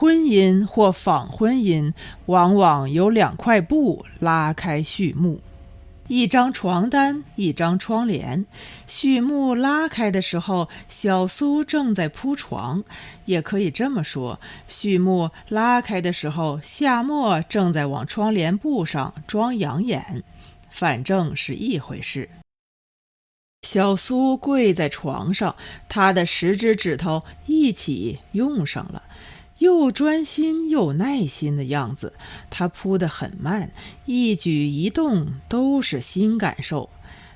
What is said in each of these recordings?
婚姻或仿婚姻往往有2块布拉开序幕，一张床单，一张窗帘。序幕拉开的时候，小苏正在铺床，也可以这么说，序幕拉开的时候，夏末正在往窗帘布上装养眼，反正是一回事。小苏跪在床上，她的10只指头一起用上了，又专心又耐心的样子。她铺得很慢，一举一动都是新感受。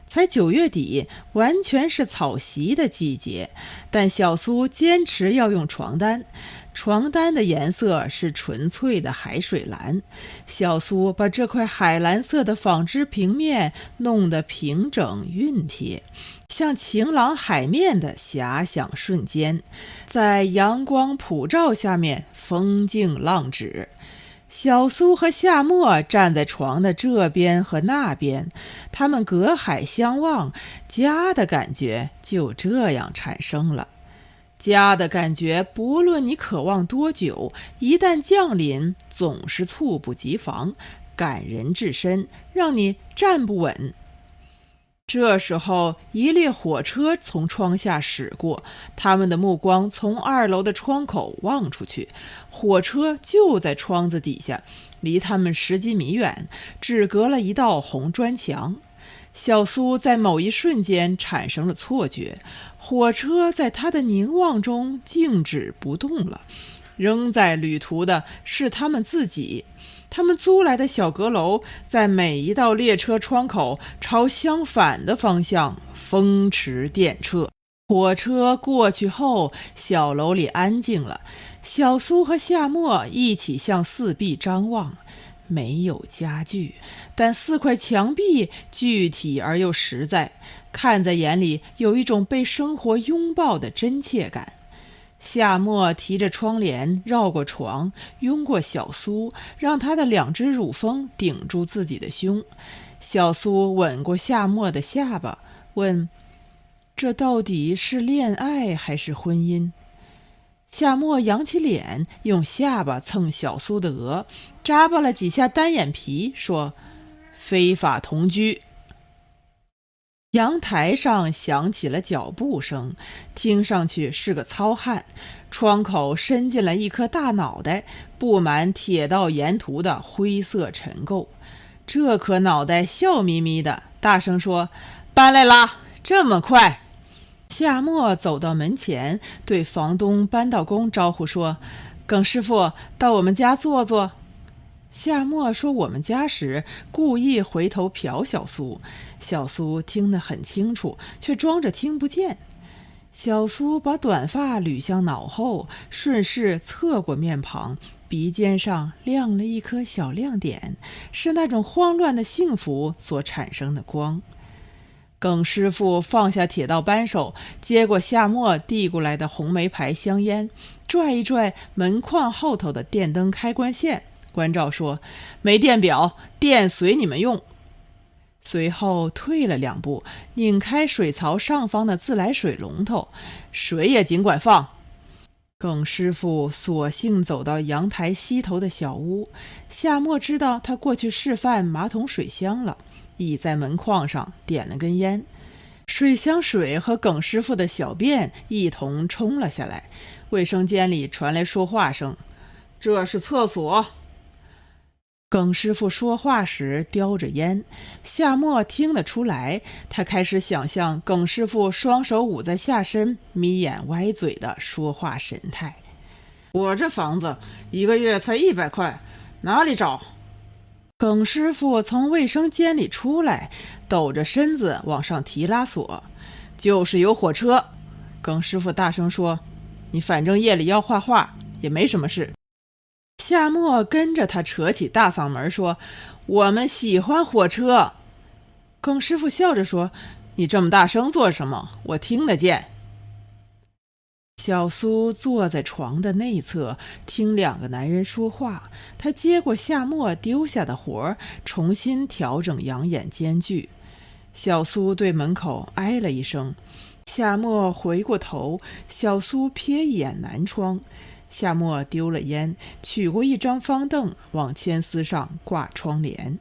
才9月底，完全是草席的季节，但小苏坚持要用床单。床单的颜色是纯粹的海水蓝，小苏把这块海蓝色的纺织平面弄得平整熨帖，像晴朗海面的遐想瞬间，在阳光普照下面风静浪止。小苏和夏末站在床的这边和那边，他们隔海相望，家的感觉就这样产生了。家的感觉，不论你渴望多久，一旦降临，总是猝不及防，感人至深，让你站不稳。这时候，一列火车从窗下驶过，他们的目光从2楼的窗口望出去，火车就在窗子底下，离他们10几米远，只隔了一道红砖墙。小苏在某一瞬间产生了错觉，火车在他的凝望中静止不动了，仍在旅途的是他们自己。他们租来的小阁楼在每一道列车窗口朝相反的方向风驰电掣。火车过去后，小楼里安静了，小苏和夏末一起向四壁张望。没有家具，但4块墙壁具体而又实在，看在眼里有一种被生活拥抱的真切感。夏末提着窗帘绕过床，拥过小苏，让她的2只乳峰顶住自己的胸。小苏吻过夏末的下巴，问：这到底是恋爱还是婚姻？夏末扬起脸，用下巴蹭小苏的额，眨巴了几下单眼皮，说：非法同居。阳台上响起了脚步声，听上去是个糙汉。窗口伸进来一颗大脑袋，布满铁道沿途的灰色尘垢。这颗脑袋笑眯眯的，大声说：搬来啦，这么快！夏末走到门前，对房东搬道工招呼说：耿师傅，到我们家坐坐。夏末说我们家时，故意回头瞟小苏，小苏听得很清楚，却装着听不见。小苏把短发捋向脑后，顺势侧过面庞，鼻尖上亮了一颗小亮点，是那种慌乱的幸福所产生的光。耿师傅放下铁道扳手，接过夏末递过来的红梅牌香烟，拽一拽门框后头的电灯开关线，关照说：没电表，电随你们用。随后退了2步，拧开水槽上方的自来水龙头，水也尽管放。耿师傅索性走到阳台西头的小屋，夏末知道他过去示范马桶水箱了，倚在门框上点了根烟。水箱水和耿师傅的小便一同冲了下来，卫生间里传来说话声：这是厕所。耿师傅说话时叼着烟，夏末听得出来，他开始想象耿师傅双手捂在下身，眯眼歪嘴的说话神态。我这房子1个月才100块，哪里找？耿师傅从卫生间里出来，抖着身子往上提拉锁。就是有火车。耿师傅大声说：你反正夜里要画画，也没什么事。夏末跟着他扯起大嗓门说：我们喜欢火车。耿师傅笑着说：你这么大声做什么？我听得见。小苏坐在床的内侧，听2个男人说话。他接过夏末丢下的活，重新调整养眼间距。小苏对门口哎了一声，夏末回过头，小苏瞥一眼南窗。夏末丢了烟，取过一张方凳，往牵丝上挂窗帘。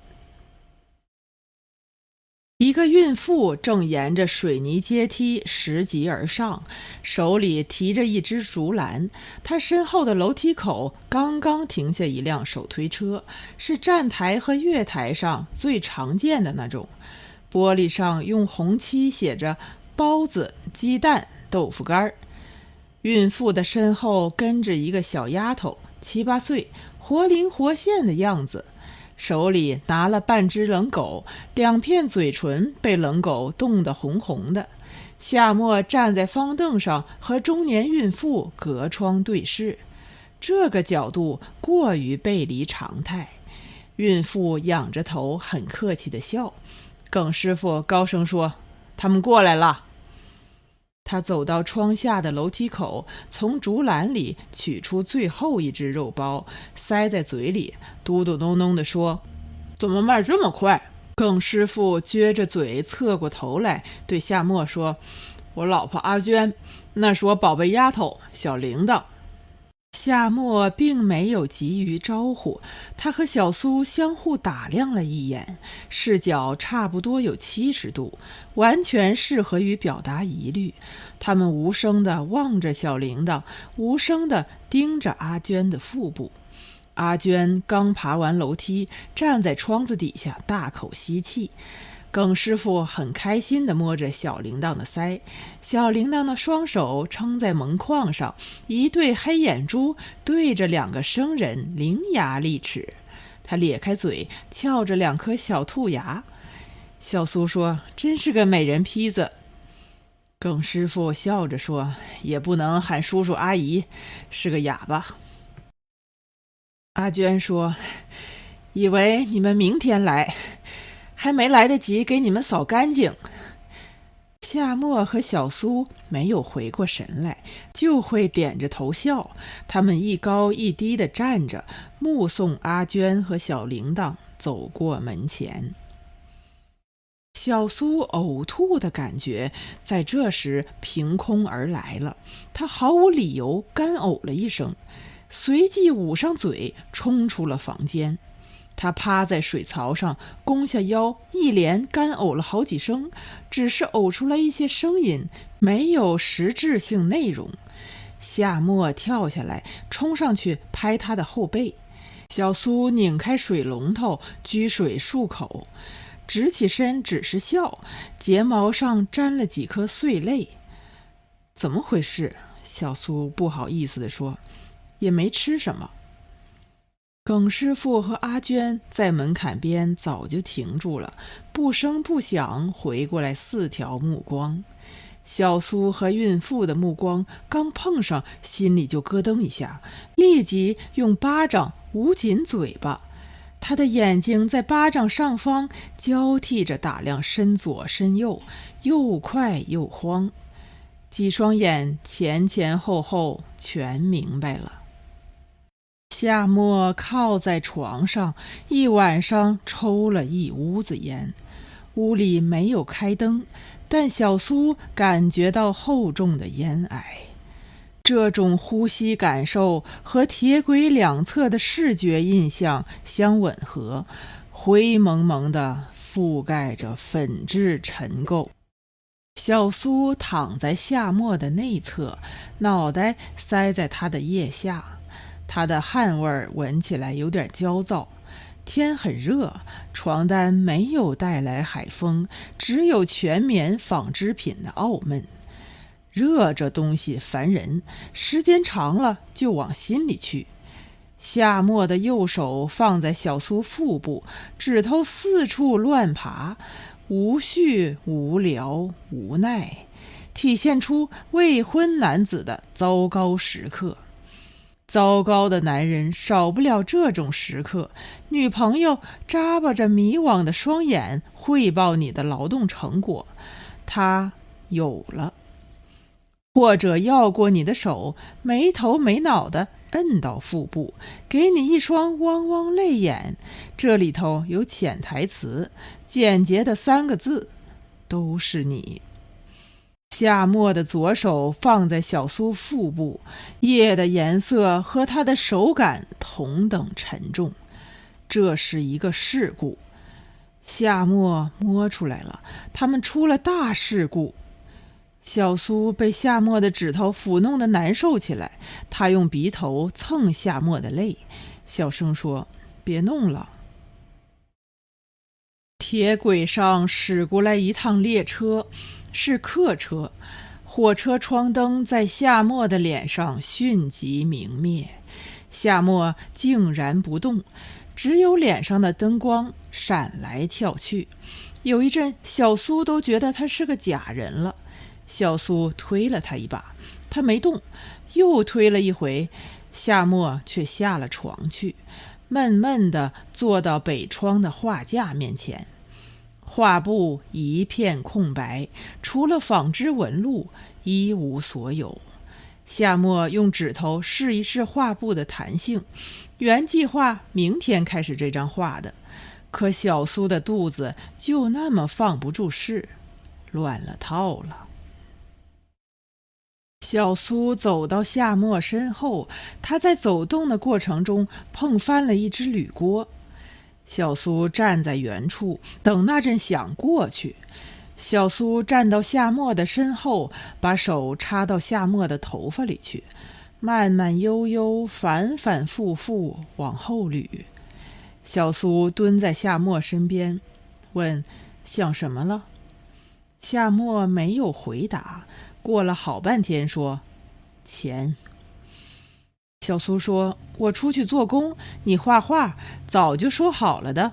一个孕妇正沿着水泥阶梯拾级而上，手里提着一只竹篮。她身后的楼梯口刚刚停下一辆手推车，是站台和月台上最常见的那种。玻璃上用红漆写着包子、鸡蛋、豆腐干。孕妇的身后跟着一个小丫头，7、8岁，活灵活现的样子，手里拿了半只冷狗，2片嘴唇被冷狗冻得红红的。夏末站在方凳上，和中年孕妇隔窗对视，这个角度过于背离常态。孕妇仰着头，很客气地笑。耿师傅高声说：“他们过来了。”他走到窗下的楼梯口，从竹篮里取出最后一只肉包，塞在嘴里，嘟嘟哝哝地说：“怎么卖这么快？”耿师傅撅着嘴侧过头来，对夏末说：“我老婆阿娟，那是我宝贝丫头小铃铛。”夏末并没有急于招呼，他和小苏相互打量了一眼，视角差不多有70度，完全适合于表达疑虑。他们无声地望着小铃铛，无声地盯着阿娟的腹部。阿娟刚爬完楼梯，站在窗子底下大口吸气。耿师傅很开心地摸着小铃铛的腮，小铃铛的双手撑在门框上，一对黑眼珠对着2个生人伶牙俐齿。他咧开嘴，翘着2颗小兔牙。小苏说：“真是个美人坯子。”耿师傅笑着说：“也不能喊叔叔阿姨，是个哑巴。”阿娟说：“以为你们明天来，还没来得及给你们扫干净。”夏末和小苏没有回过神来，就会点着头笑。他们一高一低地站着，目送阿娟和小铃铛走过门前。小苏呕吐的感觉在这时凭空而来了，他毫无理由干呕了一声，随即捂上嘴冲出了房间。他趴在水槽上，弓下腰，一连干呕了好几声，只是呕出来一些声音，没有实质性内容。夏末跳下来，冲上去拍他的后背。小苏拧开水龙头，掬水漱口，直起身只是笑，睫毛上沾了几颗碎泪。怎么回事？小苏不好意思地说，也没吃什么。耿师傅和阿娟在门槛边早就停住了，不声不响回过来4条目光。小苏和孕妇的目光刚碰上，心里就咯噔一下，立即用巴掌捂紧嘴巴。他的眼睛在巴掌上方交替着打量身左身右，又快又慌。几双眼前前后后全明白了。夏末靠在床上，一晚上抽了一屋子烟。屋里没有开灯，但小苏感觉到厚重的烟霭。这种呼吸感受和铁轨两侧的视觉印象相吻合，灰蒙蒙地覆盖着粉质尘垢。小苏躺在夏末的内侧，脑袋塞在他的腋下。他的汗味闻起来有点焦躁。天很热，床单没有带来海风，只有全棉纺织品的傲闷。热这东西烦人，时间长了就往心里去。夏末的右手放在小苏腹部，指头四处乱爬，无序、无聊、无奈，体现出未婚男子的糟糕时刻。糟糕的男人少不了这种时刻，女朋友眨巴着迷惘的双眼汇报你的劳动成果，他有了。或者要过你的手，没头没脑的摁到腹部，给你一双汪汪泪眼，这里头有潜台词，简洁的3个字，都是你。夏沫的左手放在小苏腹部，叶的颜色和他的手感同等沉重，这是一个事故。夏沫摸出来了，他们出了大事故。小苏被夏沫的指头抚弄得难受起来，他用鼻头蹭夏沫的泪，小声说：“别弄了。”铁轨上驶过来一趟列车，是客车。火车窗灯在夏沫的脸上迅即明灭，夏沫竟然不动，只有脸上的灯光闪来跳去。有一阵，小苏都觉得他是个假人了。小苏推了他一把，他没动，又推了一回，夏沫却下了床去，闷闷地坐到北窗的画架面前。画布一片空白，除了纺织纹路，一无所有。夏沫用指头试一试画布的弹性，原计划明天开始这张画的，可小苏的肚子就那么放不住事，乱了套了。小苏走到夏沫身后，他在走动的过程中碰翻了一只铝锅。小苏站在原处，等那阵响过去。小苏站到夏沫的身后，把手插到夏沫的头发里去，慢慢悠悠，反反复复往后捋。小苏蹲在夏沫身边，问：“想什么了？”夏沫没有回答，过了好半天说：“钱。”小苏说：“我出去做工，你画画，早就说好了的。”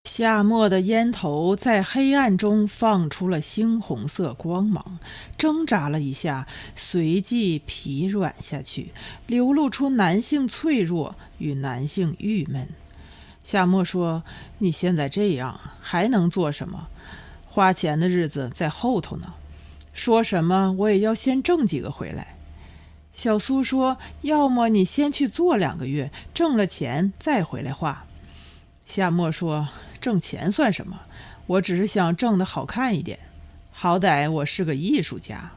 夏沫的烟头在黑暗中放出了猩红色光芒，挣扎了一下，随即疲软下去，流露出男性脆弱与男性郁闷。夏沫说：“你现在这样还能做什么？花钱的日子在后头呢，说什么我也要先挣几个回来。”小苏说：“要么你先去做2个月，挣了钱再回来画。”夏沫说：“挣钱算什么？我只是想挣得好看一点，好歹我是个艺术家。”